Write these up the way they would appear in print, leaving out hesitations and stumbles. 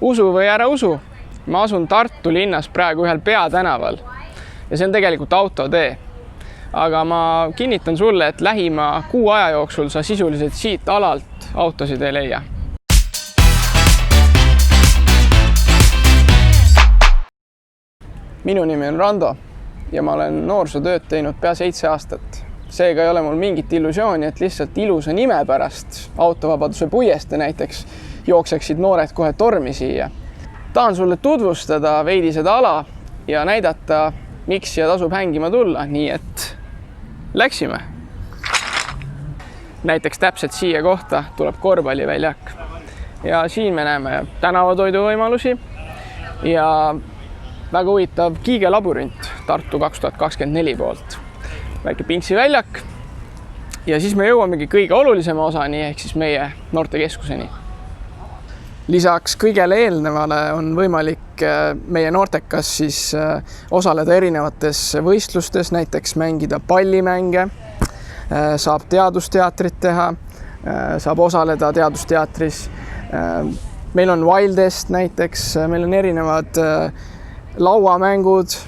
Usu või ära usu, ma asun Tartu linnas praegu ühel peatänaval ja see on tegelikult autotee. Aga ma kinnitan sulle, et lähima kuu aja jooksul sa sisuliselt siit alalt autosid ei leia. Minu nimi on Rando ja ma olen noorsootööd teinud pea 7 aastat. Seega ei ole mul mingit illusiooni, et lihtsalt ilusa nime pärast, Autovabaduse puiestee näiteks, jookseksid noored kohe tormi siia. Tahan sulle tutvustada veidi seda ala ja näidata, miks siia tasub hängima tulla, nii et läksime. Näiteks täpselt siia kohta tuleb korvpalliväljak ja siin me näeme tänavatoidu võimalusi ja väga huvitav kiigelabürint Tartu 2024 poolt. Väike Pinksiväljak ja siis me jõuamegi kõige olulisema osani ehk siis meie noortekeskuseni. Lisaks kõigele eelnevale on võimalik meie noortekas siis osaleda erinevates võistlustes, näiteks mängida pallimänge, saab teadusteatrit teha, saab osaleda teadusteatris. Meil on Wildest näiteks, meil on erinevad lauamängud,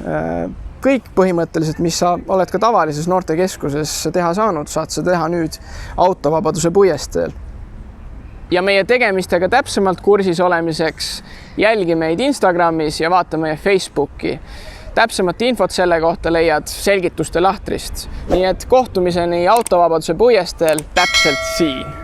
kõik põhimõtteliselt, mis sa oled ka tavalises noortekeskuses teha saanud, saad sa teha nüüd Autovabaduse puiesteel. Ja meie tegemistega täpsemalt kursis olemiseks jälgi meid Instagramis ja vaata meie Facebooki. Täpsemat infot selle kohta leiad selgituste lahtrist. Nii et kohtumiseni Autovabaduse puiesteel täpselt siin.